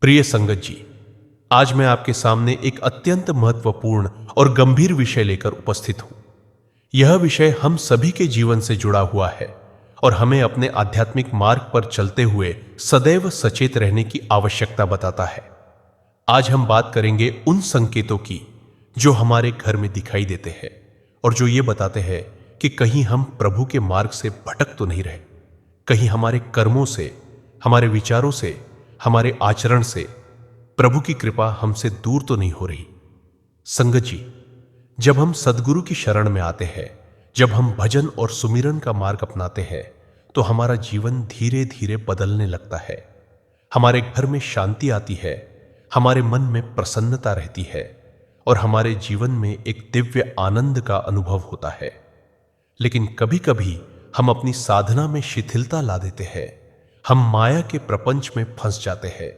प्रिय संगत जी, आज मैं आपके सामने एक अत्यंत महत्वपूर्ण और गंभीर विषय लेकर उपस्थित हूं। यह विषय हम सभी के जीवन से जुड़ा हुआ है और हमें अपने आध्यात्मिक मार्ग पर चलते हुए सदैव सचेत रहने की आवश्यकता बताता है। आज हम बात करेंगे उन संकेतों की जो हमारे घर में दिखाई देते हैं और जो ये बताते हैं कि कहीं हम प्रभु के मार्ग से भटक तो नहीं रहे, कहीं हमारे कर्मों से, हमारे विचारों से, हमारे आचरण से प्रभु की कृपा हमसे दूर तो नहीं हो रही। संगत जी, जब हम सदगुरु की शरण में आते हैं, जब हम भजन और सुमिरन का मार्ग अपनाते हैं, तो हमारा जीवन धीरे धीरे बदलने लगता है। हमारे घर में शांति आती है, हमारे मन में प्रसन्नता रहती है और हमारे जीवन में एक दिव्य आनंद का अनुभव होता है। लेकिन कभी कभी हम अपनी साधना में शिथिलता ला देते हैं, हम माया के प्रपंच में फंस जाते हैं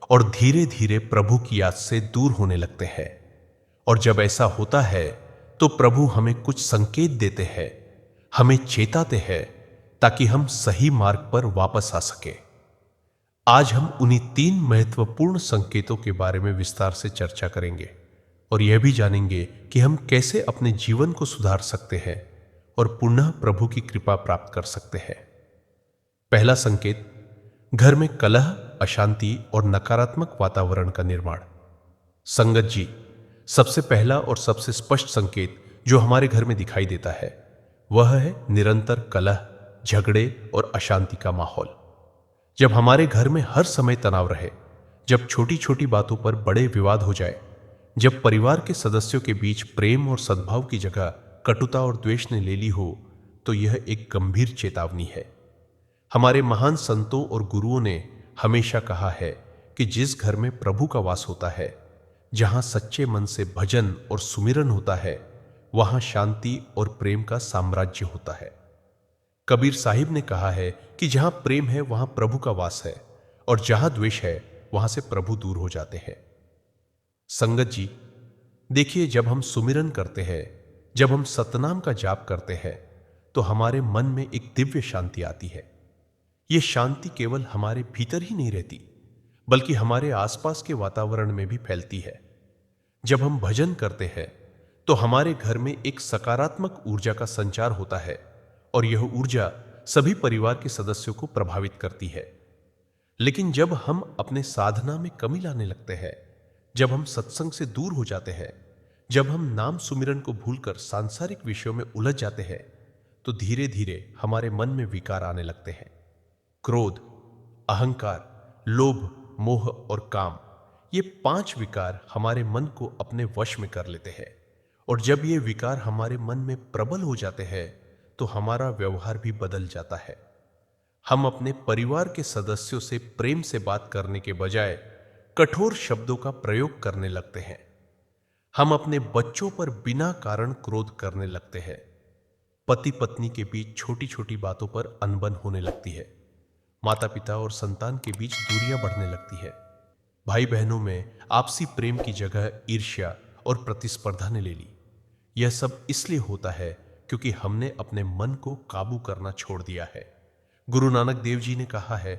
और धीरे धीरे प्रभु की याद से दूर होने लगते हैं। और जब ऐसा होता है तो प्रभु हमें कुछ संकेत देते हैं, हमें चेताते हैं ताकि हम सही मार्ग पर वापस आ सके। आज हम उन्हीं 3 महत्वपूर्ण संकेतों के बारे में विस्तार से चर्चा करेंगे और यह भी जानेंगे कि हम कैसे अपने जीवन को सुधार सकते हैं और पुनः प्रभु की कृपा प्राप्त कर सकते हैं। पहला संकेत, घर में कलह, अशांति और नकारात्मक वातावरण का निर्माण। संगत जी, सबसे पहला और सबसे स्पष्ट संकेत जो हमारे घर में दिखाई देता है वह है निरंतर कलह, झगड़े और अशांति का माहौल। जब हमारे घर में हर समय तनाव रहे, जब छोटी छोटी बातों पर बड़े विवाद हो जाए, जब परिवार के सदस्यों के बीच प्रेम और सद्भाव की जगह कटुता और द्वेष ने ले ली हो, तो यह एक गंभीर चेतावनी है। हमारे महान संतों और गुरुओं ने हमेशा कहा है कि जिस घर में प्रभु का वास होता है, जहां सच्चे मन से भजन और सुमिरन होता है, वहां शांति और प्रेम का साम्राज्य होता है। कबीर साहिब ने कहा है कि जहां प्रेम है वहां प्रभु का वास है और जहां द्वेष है वहां से प्रभु दूर हो जाते हैं। संगत जी, देखिए, जब हम सुमिरन करते हैं, जब हम सतनाम का जाप करते हैं, तो हमारे मन में एक दिव्य शांति आती है। यह शांति केवल हमारे भीतर ही नहीं रहती, बल्कि हमारे आसपास के वातावरण में भी फैलती है। जब हम भजन करते हैं तो हमारे घर में एक सकारात्मक ऊर्जा का संचार होता है और यह ऊर्जा सभी परिवार के सदस्यों को प्रभावित करती है। लेकिन जब हम अपने साधना में कमी लाने लगते हैं, जब हम सत्संग से दूर हो जाते हैं, जब हम नाम सुमिरन को भूलकर सांसारिक विषयों में उलझ जाते हैं, तो धीरे धीरे हमारे मन में विकार आने लगते हैं। क्रोध, अहंकार, लोभ, मोह और काम, ये 5 विकार हमारे मन को अपने वश में कर लेते हैं। और जब ये विकार हमारे मन में प्रबल हो जाते हैं तो हमारा व्यवहार भी बदल जाता है। हम अपने परिवार के सदस्यों से प्रेम से बात करने के बजाय कठोर शब्दों का प्रयोग करने लगते हैं। हम अपने बच्चों पर बिना कारण क्रोध करने लगते हैं। पति पत्नी के बीच छोटी छोटी बातों पर अनबन होने लगती है। माता पिता और संतान के बीच दूरियां बढ़ने लगती है। भाई बहनों में आपसी प्रेम की जगह ईर्ष्या और प्रतिस्पर्धा ने ले ली। यह सब इसलिए होता है क्योंकि हमने अपने मन को काबू करना छोड़ दिया है। गुरु नानक देव जी ने कहा है,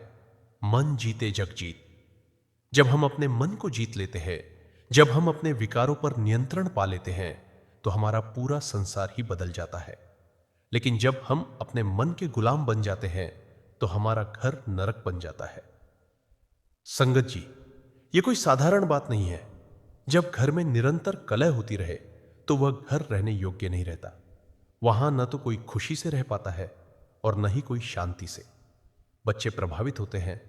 मन जीते जग जीत। जब हम अपने मन को जीत लेते हैं, जब हम अपने विकारों पर नियंत्रण पा लेते हैं, तो हमारा पूरा संसार ही बदल जाता है। लेकिन जब हम अपने मन के गुलाम बन जाते हैं तो हमारा घर नरक बन जाता है। संगत जी, यह कोई साधारण बात नहीं है। जब घर में निरंतर कलह होती रहे तो वह घर रहने योग्य नहीं रहता। वहां न तो कोई खुशी से रह पाता है और न ही कोई शांति से। बच्चे प्रभावित होते हैं,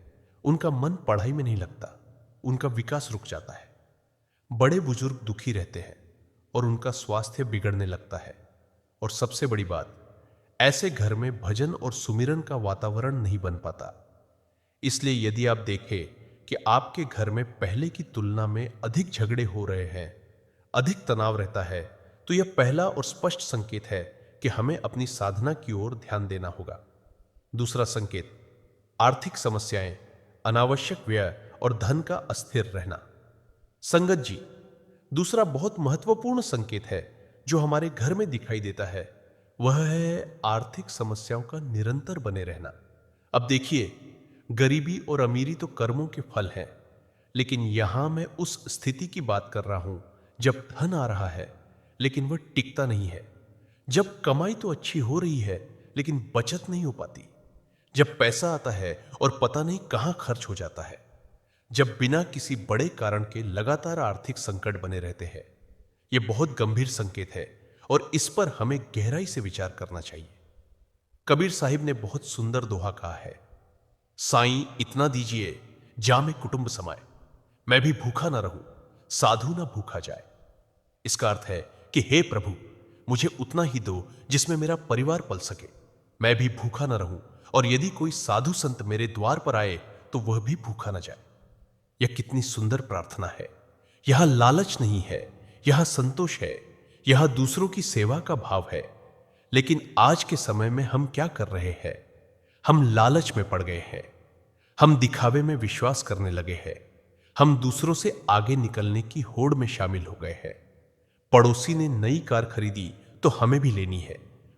उनका मन पढ़ाई में नहीं लगता, उनका विकास रुक जाता है। बड़े बुजुर्ग दुखी रहते हैं और उनका स्वास्थ्य बिगड़ने लगता है। और सबसे बड़ी बात, ऐसे घर में भजन और सुमिरन का वातावरण नहीं बन पाता। इसलिए यदि आप देखें कि आपके घर में पहले की तुलना में अधिक झगड़े हो रहे हैं, अधिक तनाव रहता है, तो यह पहला और स्पष्ट संकेत है कि हमें अपनी साधना की ओर ध्यान देना होगा। दूसरा संकेत, आर्थिक समस्याएं, अनावश्यक व्यय और धन का अस्थिर रहना। संगत जी, दूसरा बहुत महत्वपूर्ण संकेत है जो हमारे घर में दिखाई देता है, वह है आर्थिक समस्याओं का निरंतर बने रहना। अब देखिए, गरीबी और अमीरी तो कर्मों के फल हैं, लेकिन यहां मैं उस स्थिति की बात कर रहा हूं जब धन आ रहा है लेकिन वह टिकता नहीं है। जब कमाई तो अच्छी हो रही है लेकिन बचत नहीं हो पाती। जब पैसा आता है और पता नहीं कहां खर्च हो जाता है। जब बिना किसी बड़े कारण के लगातार आर्थिक संकट बने रहते हैं। यह बहुत गंभीर संकेत है और इस पर हमें गहराई से विचार करना चाहिए। कबीर साहिब ने बहुत सुंदर दोहा कहा है, साईं इतना दीजिए जामे कुटुंब समाए, मैं भी भूखा ना रहूं साधु ना भूखा जाए। इसका अर्थ है कि हे प्रभु, मुझे उतना ही दो जिसमें मेरा परिवार पल सके, मैं भी भूखा ना रहूं, और यदि कोई साधु संत मेरे द्वार पर आए तो वह भी भूखा ना जाए। यह कितनी सुंदर प्रार्थना है। यहां लालच नहीं है, यहां संतोष है, यहां दूसरों की सेवा का भाव है। लेकिन आज के समय में हम क्या कर रहे हैं? हम लालच में पड़ गए हैं। हम दिखावे में विश्वास करने लगे हैं। हम दूसरों से आगे निकलने की होड़ में शामिल हो गए हैं। पड़ोसी ने नई कार खरीदी तो हमें भी लेनी है,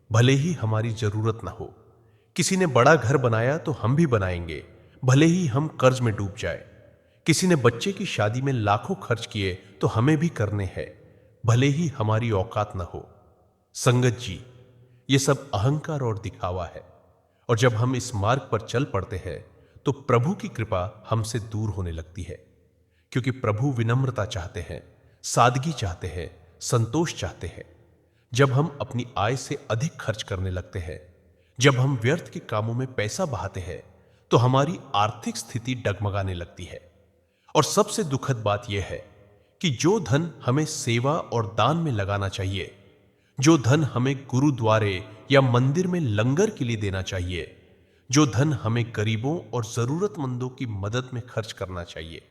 भले ही हमारी जरूरत ना हो। किसी ने बड़ा घर बनाया तो हम भी बनाएंगे, भले ही हम कर्ज में डूब जाए। किसी ने बच्चे की शादी में लाखों खर्च किए तो हमें भी करने हैं, भले ही हमारी औकात ना हो। संगत जी, ये सब अहंकार और दिखावा है। और जब हम इस मार्ग पर चल पड़ते हैं तो प्रभु की कृपा हमसे दूर होने लगती है, क्योंकि प्रभु विनम्रता चाहते हैं, सादगी चाहते हैं, संतोष चाहते हैं। जब हम अपनी आय से अधिक खर्च करने लगते हैं, जब हम व्यर्थ के कामों में पैसा बहाते हैं, तो हमारी आर्थिक स्थिति डगमगाने लगती है। और सबसे दुखद बात यह है कि जो धन हमें सेवा और दान में लगाना चाहिए, जो धन हमें गुरुद्वारे या मंदिर में लंगर के लिए देना चाहिए, जो धन हमें गरीबों और जरूरतमंदों की मदद में खर्च करना चाहिए,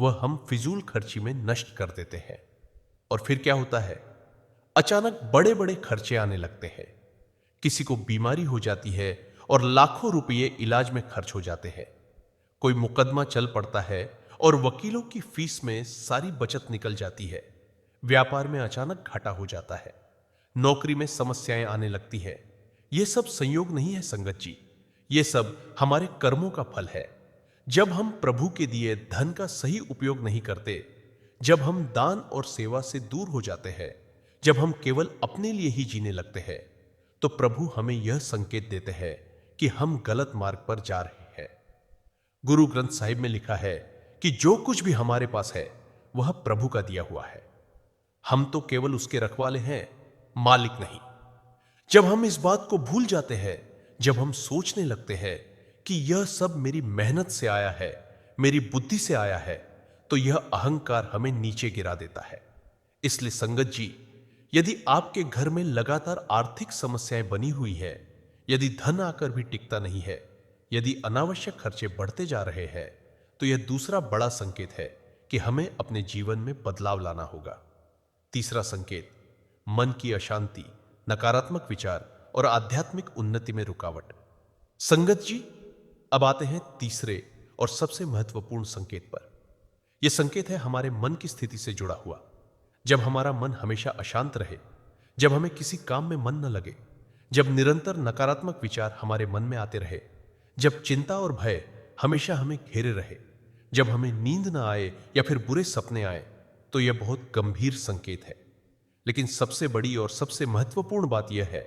वह हम फिजूल खर्ची में नष्ट कर देते हैं। और फिर क्या होता है? अचानक बड़े बड़े खर्चे आने लगते हैं। किसी को बीमारी हो जाती है और लाखों रुपये इलाज में खर्च हो जाते हैं। कोई मुकदमा चल पड़ता है और वकीलों की फीस में सारी बचत निकल जाती है। व्यापार में अचानक घाटा हो जाता है। नौकरी में समस्याएं आने लगती है। यह सब संयोग नहीं है संगत जी, ये सब हमारे कर्मों का फल है। जब हम प्रभु के दिए धन का सही उपयोग नहीं करते, जब हम दान और सेवा से दूर हो जाते हैं, जब हम केवल अपने लिए ही जीने लगते हैं, तो प्रभु हमें यह संकेत देते हैं कि हम गलत मार्ग पर जा रहे हैं। गुरु ग्रंथ साहिब में लिखा है कि जो कुछ भी हमारे पास है वह प्रभु का दिया हुआ है। हम तो केवल उसके रखवाले हैं, मालिक नहीं। जब हम इस बात को भूल जाते हैं, जब हम सोचने लगते हैं कि यह सब मेरी मेहनत से आया है, मेरी बुद्धि से आया है, तो यह अहंकार हमें नीचे गिरा देता है। इसलिए संगत जी, यदि आपके घर में लगातार आर्थिक समस्याएं बनी हुई है, यदि धन आकर भी टिकता नहीं है, यदि अनावश्यक खर्चे बढ़ते जा रहे हैं, तो यह दूसरा बड़ा संकेत है कि हमें अपने जीवन में बदलाव लाना होगा। तीसरा संकेत, मन की अशांति, नकारात्मक विचार और आध्यात्मिक उन्नति में रुकावट। संगत जी, अब आते हैं तीसरे और सबसे महत्वपूर्ण संकेत पर। यह संकेत है हमारे मन की स्थिति से जुड़ा हुआ। जब हमारा मन हमेशा अशांत रहे, जब हमें किसी काम में मन न लगे, जब निरंतर नकारात्मक विचार हमारे मन में आते रहे, जब चिंता और भय हमेशा हमें घेरे रहे, जब हमें नींद न आए या फिर बुरे सपने आए, तो यह बहुत गंभीर संकेत है। लेकिन सबसे बड़ी और सबसे महत्वपूर्ण बात यह है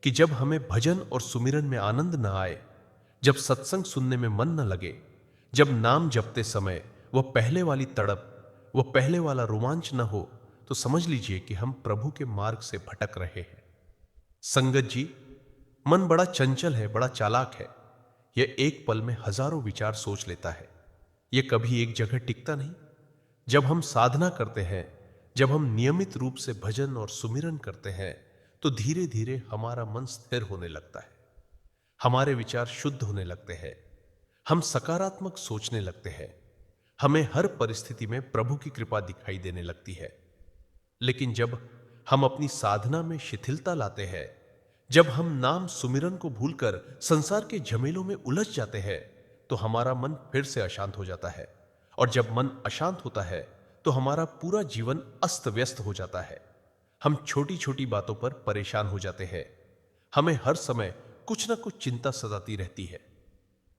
कि जब हमें भजन और सुमिरन में आनंद न आए, जब सत्संग सुनने में मन न लगे, जब नाम जपते समय वह पहले वाली तड़प, वह पहले वाला रोमांच न हो, तो समझ लीजिए कि हम प्रभु के मार्ग से भटक रहे हैं। संगत जी, मन बड़ा चंचल है, बड़ा चालाक है। यह एक पल में हजारों विचार सोच लेता है। यह कभी एक जगह टिकता नहीं। जब हम साधना करते हैं, जब हम नियमित रूप से भजन और सुमिरन करते हैं, तो धीरे धीरे हमारा मन स्थिर होने लगता है। हमारे विचार शुद्ध होने लगते हैं। हम सकारात्मक सोचने लगते हैं। हमें हर परिस्थिति में प्रभु की कृपा दिखाई देने लगती है। लेकिन जब हम अपनी साधना में शिथिलता लाते हैं, जब हम नाम सुमिरन को भूलकर संसार के झमेलों में उलझ जाते हैं, तो हमारा मन फिर से अशांत हो जाता है। और जब मन अशांत होता है तो हमारा पूरा जीवन अस्त व्यस्त हो जाता है। हम छोटी छोटी बातों पर परेशान हो जाते हैं। हमें हर समय कुछ ना कुछ चिंता सताती रहती है।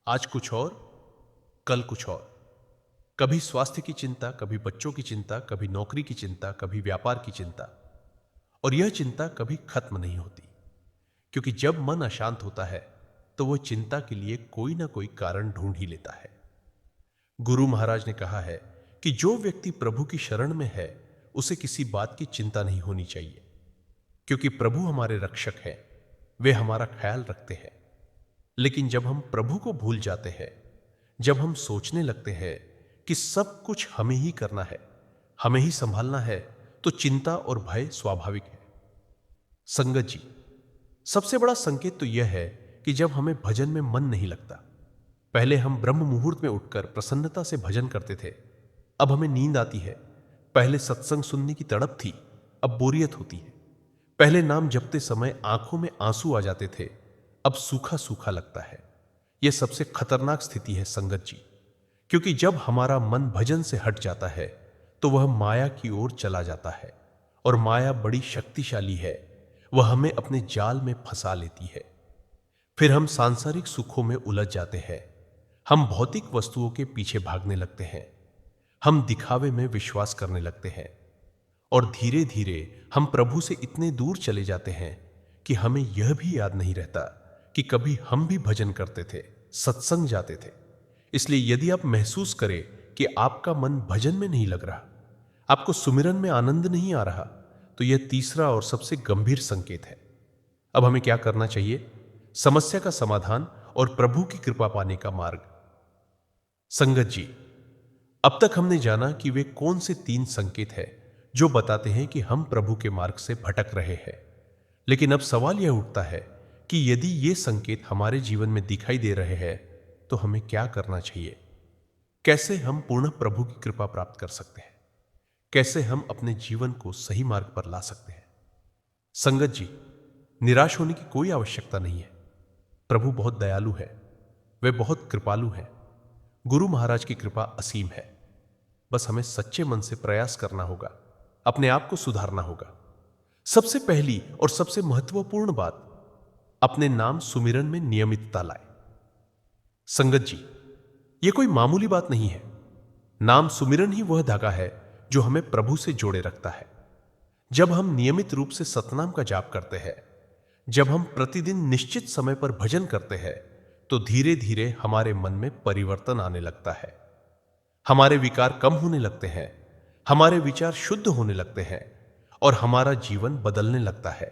आज कुछ और, कल कुछ और। कभी स्वास्थ्य की चिंता, कभी बच्चों की चिंता, कभी नौकरी की चिंता, कभी व्यापार की चिंता। और यह चिंता कभी खत्म नहीं होती, क्योंकि जब मन अशांत होता है तो वह चिंता के लिए कोई ना कोई कारण ढूंढ ही लेता है। गुरु महाराज ने कहा है कि जो व्यक्ति प्रभु की शरण में है उसे किसी बात की चिंता नहीं होनी चाहिए, क्योंकि प्रभु हमारे रक्षक हैं, वे हमारा ख्याल रखते हैं। लेकिन जब हम प्रभु को भूल जाते हैं, जब हम सोचने लगते हैं कि सब कुछ हमें ही करना है, हमें ही संभालना है, तो चिंता और भय स्वाभाविक है। संगत जी, सबसे बड़ा संकेत तो यह है कि जब हमें भजन में मन नहीं लगता। पहले हम ब्रह्म मुहूर्त में उठकर प्रसन्नता से भजन करते थे, अब हमें नींद आती है। पहले सत्संग सुनने की तड़प थी, अब बोरियत होती है। पहले नाम जपते समय आंखों में आंसू आ जाते थे, अब सूखा सूखा लगता है। यह सबसे खतरनाक स्थिति है संगत जी, क्योंकि जब हमारा मन भजन से हट जाता है तो वह माया की ओर चला जाता है, और माया बड़ी शक्तिशाली है, वह हमें अपने जाल में फंसा लेती है। फिर हम सांसारिक सुखों में उलझ जाते हैं, हम भौतिक वस्तुओं के पीछे भागने लगते हैं, हम दिखावे में विश्वास करने लगते हैं, और धीरे धीरे हम प्रभु से इतने दूर चले जाते हैं कि हमें यह भी याद नहीं रहता कि कभी हम भी भजन करते थे, सत्संग जाते थे। इसलिए यदि आप महसूस करें कि आपका मन भजन में नहीं लग रहा, आपको सुमिरन में आनंद नहीं आ रहा, तो यह तीसरा और सबसे गंभीर संकेत है। अब हमें क्या करना चाहिए? समस्या का समाधान और प्रभु की कृपा पाने का मार्ग। संगत जी, अब तक हमने जाना कि वे कौन से 3 संकेत हैं जो बताते हैं कि हम प्रभु के मार्ग से भटक रहे हैं। लेकिन अब सवाल यह उठता है कि यदि ये संकेत हमारे जीवन में दिखाई दे रहे हैं तो हमें क्या करना चाहिए? कैसे हम पूर्ण प्रभु की कृपा प्राप्त कर सकते हैं? कैसे हम अपने जीवन को सही मार्ग पर ला सकते हैं? संगत जी, निराश होने की कोई आवश्यकता नहीं है। प्रभु बहुत दयालु है, वे बहुत कृपालु हैं। गुरु महाराज की कृपा असीम है। बस हमें सच्चे मन से प्रयास करना होगा, अपने आप को सुधारना होगा। सबसे पहली और सबसे महत्वपूर्ण बात, अपने नाम सुमिरन में नियमितता लाए। संगत जी, यह कोई मामूली बात नहीं है। नाम सुमिरन ही वह धागा है जो हमें प्रभु से जोड़े रखता है। जब हम नियमित रूप से सतनाम का जाप करते हैं, जब हम प्रतिदिन निश्चित समय पर भजन करते हैं, तो धीरे धीरे हमारे मन में परिवर्तन आने लगता है। हमारे विकार कम होने लगते हैं, हमारे विचार शुद्ध होने लगते हैं, और हमारा जीवन बदलने लगता है।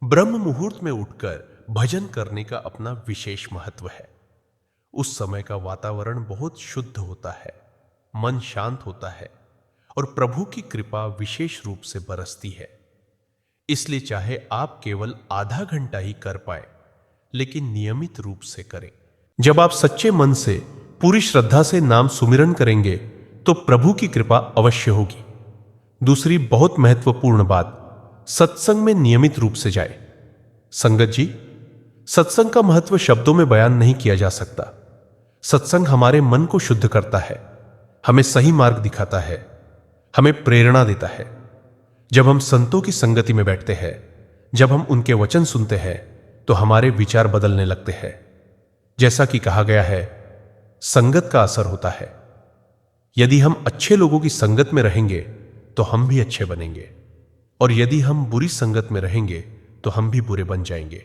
ब्रह्म मुहूर्त में उठकर भजन करने का अपना विशेष महत्व है। उस समय का वातावरण बहुत शुद्ध होता है, मन शांत होता है, और प्रभु की कृपा विशेष रूप से बरसती है। इसलिए चाहे आप केवल आधा घंटा ही कर पाए, लेकिन नियमित रूप से करें। जब आप सच्चे मन से पूरी श्रद्धा से नाम सुमिरन करेंगे तो प्रभु की कृपा अवश्य होगी। दूसरी बहुत महत्वपूर्ण बात, सत्संग में नियमित रूप से जाए। संगत जी, सत्संग का महत्व शब्दों में बयान नहीं किया जा सकता। सत्संग हमारे मन को शुद्ध करता है, हमें सही मार्ग दिखाता है, हमें प्रेरणा देता है। जब हम संतों की संगति में बैठते हैं, जब हम उनके वचन सुनते हैं, तो हमारे विचार बदलने लगते हैं। जैसा कि कहा गया है, संगत का असर होता है। यदि हम अच्छे लोगों की संगत में रहेंगे तो हम भी अच्छे बनेंगे, और यदि हम बुरी संगत में रहेंगे तो हम भी बुरे बन जाएंगे।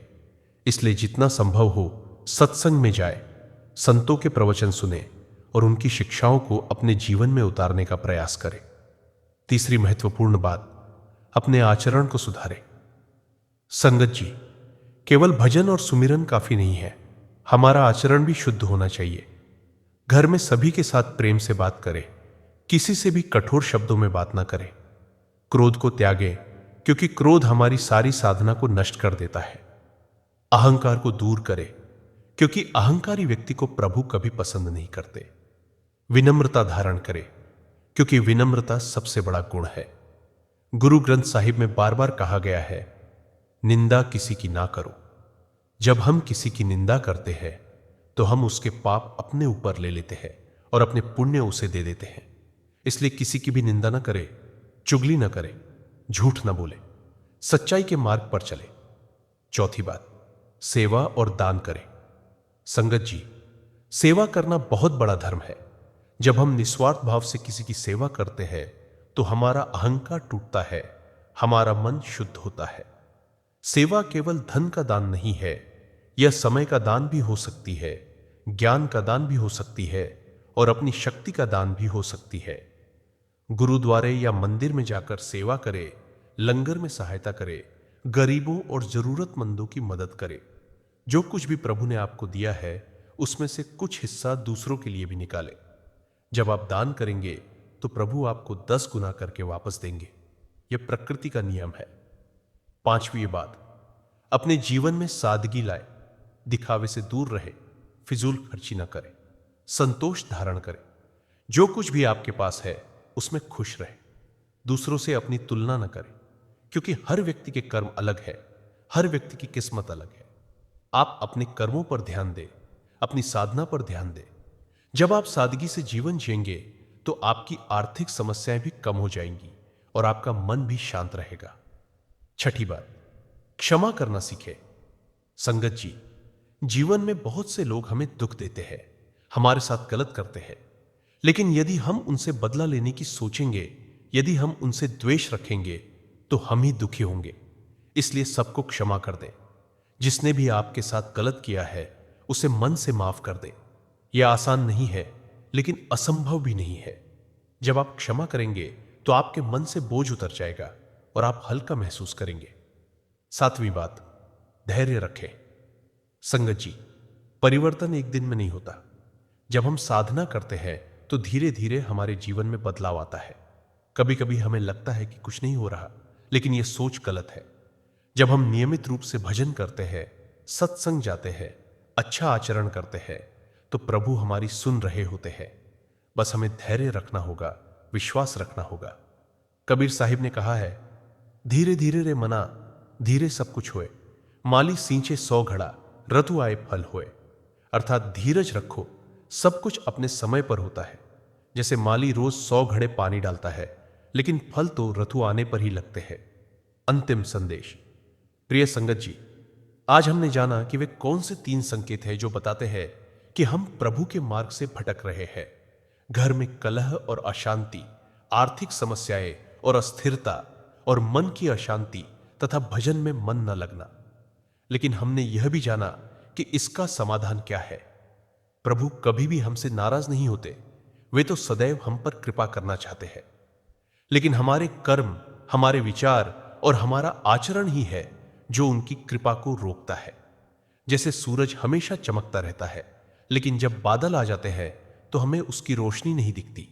इसलिए जितना संभव हो सत्संग में जाए, संतों के प्रवचन सुने और उनकी शिक्षाओं को अपने जीवन में उतारने का प्रयास करें। तीसरी महत्वपूर्ण बात, अपने आचरण को सुधारें। संगत जी, केवल भजन और सुमिरन काफी नहीं है, हमारा आचरण भी शुद्ध होना चाहिए। घर में सभी के साथ प्रेम से बात करें, किसी से भी कठोर शब्दों में बात ना करें। क्रोध को त्यागें, क्योंकि क्रोध हमारी सारी साधना को नष्ट कर देता है। अहंकार को दूर करें, क्योंकि अहंकारी व्यक्ति को प्रभु कभी पसंद नहीं करते। विनम्रता धारण करें, क्योंकि विनम्रता सबसे बड़ा गुण है। गुरु ग्रंथ साहिब में बार बार कहा गया है, निंदा किसी की ना करो। जब हम किसी की निंदा करते हैं तो हम उसके पाप अपने ऊपर ले लेते हैं और अपने पुण्य उसे दे देते हैं। इसलिए किसी की भी निंदा ना करे, चुगली ना करे, झूठ ना बोले, सच्चाई के मार्ग पर चले। चौथी बात, सेवा और दान करें। संगत जी, सेवा करना बहुत बड़ा धर्म है। जब हम निस्वार्थ भाव से किसी की सेवा करते हैं तो हमारा अहंकार टूटता है, हमारा मन शुद्ध होता है। सेवा केवल धन का दान नहीं है, यह समय का दान भी हो सकती है, ज्ञान का दान भी हो सकती है और अपनी शक्ति का दान भी हो सकती है। गुरुद्वारे या मंदिर में जाकर सेवा करे, लंगर में सहायता करे, गरीबों और जरूरतमंदों की मदद करे। जो कुछ भी प्रभु ने आपको दिया है उसमें से कुछ हिस्सा दूसरों के लिए भी निकाले। जब आप दान करेंगे तो प्रभु आपको 10 गुना करके वापस देंगे। यह प्रकृति का नियम है। 5वीं बात, अपने जीवन में सादगी लाए, दिखावे से दूर रहे, फिजूल खर्ची ना करें, संतोष धारण करें। जो कुछ भी आपके पास है उसमें खुश रहे, दूसरों से अपनी तुलना न करें, क्योंकि हर व्यक्ति के कर्म अलग है, हर व्यक्ति की किस्मत अलग है। आप अपने कर्मों पर ध्यान दें, अपनी साधना पर ध्यान दें। जब आप सादगी से जीवन जिएंगे तो आपकी आर्थिक समस्याएं भी कम हो जाएंगी और आपका मन भी शांत रहेगा। 6ठी बात, क्षमा करना सीखें। संगत जी, जीवन में बहुत से लोग हमें दुख देते हैं, हमारे साथ गलत करते हैं, लेकिन यदि हम उनसे बदला लेने की सोचेंगे, यदि हम उनसे द्वेष रखेंगे तो हम ही दुखी होंगे। इसलिए सबको क्षमा कर दें। जिसने भी आपके साथ गलत किया है उसे मन से माफ कर दें। यह आसान नहीं है लेकिन असंभव भी नहीं है। जब आप क्षमा करेंगे तो आपके मन से बोझ उतर जाएगा और आप हल्का महसूस करेंगे। 7वीं बात, धैर्य रखें। संगत जी, परिवर्तन एक दिन में नहीं होता। जब हम साधना करते हैं तो धीरे धीरे हमारे जीवन में बदलाव आता है। कभी कभी हमें लगता है कि कुछ नहीं हो रहा, लेकिन यह सोच गलत है। जब हम नियमित रूप से भजन करते हैं, सत्संग जाते हैं, अच्छा आचरण करते हैं तो प्रभु हमारी सुन रहे होते हैं। बस हमें धैर्य रखना होगा, विश्वास रखना होगा। कबीर साहिब ने कहा है, धीरे धीरे रे मना, धीरे सब कुछ होए, माली सींचे 100 घड़ा, रतु आए फल होए। अर्थात धीरज रखो, सब कुछ अपने समय पर होता है। जैसे माली रोज 100 घड़े पानी डालता है, लेकिन फल तो ऋतु आने पर ही लगते हैं। अंतिम संदेश। प्रिय संगत जी, आज हमने जाना कि वे कौन से 3 संकेत हैं जो बताते हैं कि हम प्रभु के मार्ग से भटक रहे हैं। घर में कलह और अशांति, आर्थिक समस्याएं और अस्थिरता और मन की अशांति तथा भजन में मन न लगना। लेकिन हमने यह भी जाना कि इसका समाधान क्या है। प्रभु कभी भी हमसे नाराज नहीं होते, वे तो सदैव हम पर कृपा करना चाहते हैं। लेकिन हमारे कर्म, हमारे विचार और हमारा आचरण ही है जो उनकी कृपा को रोकता है। जैसे सूरज हमेशा चमकता रहता है, लेकिन जब बादल आ जाते हैं तो हमें उसकी रोशनी नहीं दिखती,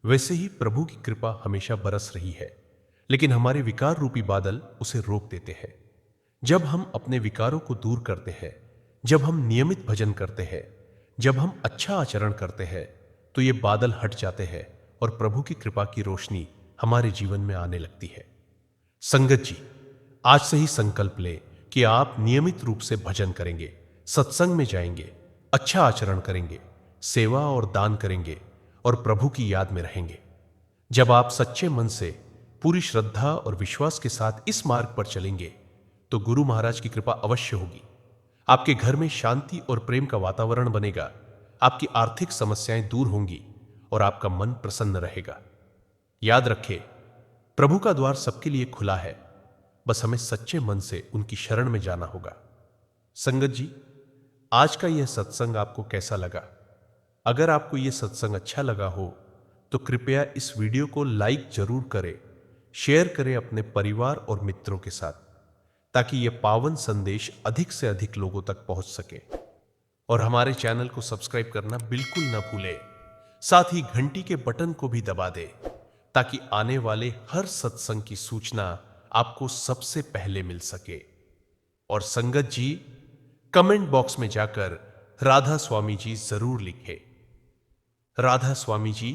वैसे ही प्रभु की कृपा हमेशा बरस रही है, लेकिन हमारे विकार रूपी बादल उसे रोक देते हैं। जब हम अपने विकारों को दूर करते हैं, जब हम नियमित भजन करते हैं, जब हम अच्छा आचरण करते हैं, तो ये बादल हट जाते हैं और प्रभु की कृपा की रोशनी हमारे जीवन में आने लगती है। संगत जी, आज से ही संकल्प लें कि आप नियमित रूप से भजन करेंगे, सत्संग में जाएंगे, अच्छा आचरण करेंगे, सेवा और दान करेंगे और प्रभु की याद में रहेंगे। जब आप सच्चे मन से, पूरी श्रद्धा और विश्वास के साथ इस मार्ग पर चलेंगे तो गुरु महाराज की कृपा अवश्य होगी। आपके घर में शांति और प्रेम का वातावरण बनेगा, आपकी आर्थिक समस्याएं दूर होंगी और आपका मन प्रसन्न रहेगा। याद रखें, प्रभु का द्वार सबके लिए खुला है, बस हमें सच्चे मन से उनकी शरण में जाना होगा। संगत जी, आज का यह सत्संग आपको कैसा लगा? अगर आपको यह सत्संग अच्छा लगा हो तो कृपया इस वीडियो को लाइक जरूर करें, शेयर करें अपने परिवार और मित्रों के साथ, ताकि यह पावन संदेश अधिक से अधिक लोगों तक पहुंच सके। और हमारे चैनल को सब्सक्राइब करना बिल्कुल न भूलें। साथ ही घंटी के बटन को भी दबा दें ताकि आने वाले हर सत्संग की सूचना आपको सबसे पहले मिल सके। और संगत जी, कमेंट बॉक्स में जाकर राधा स्वामी जी जरूर लिखें। राधा स्वामी जी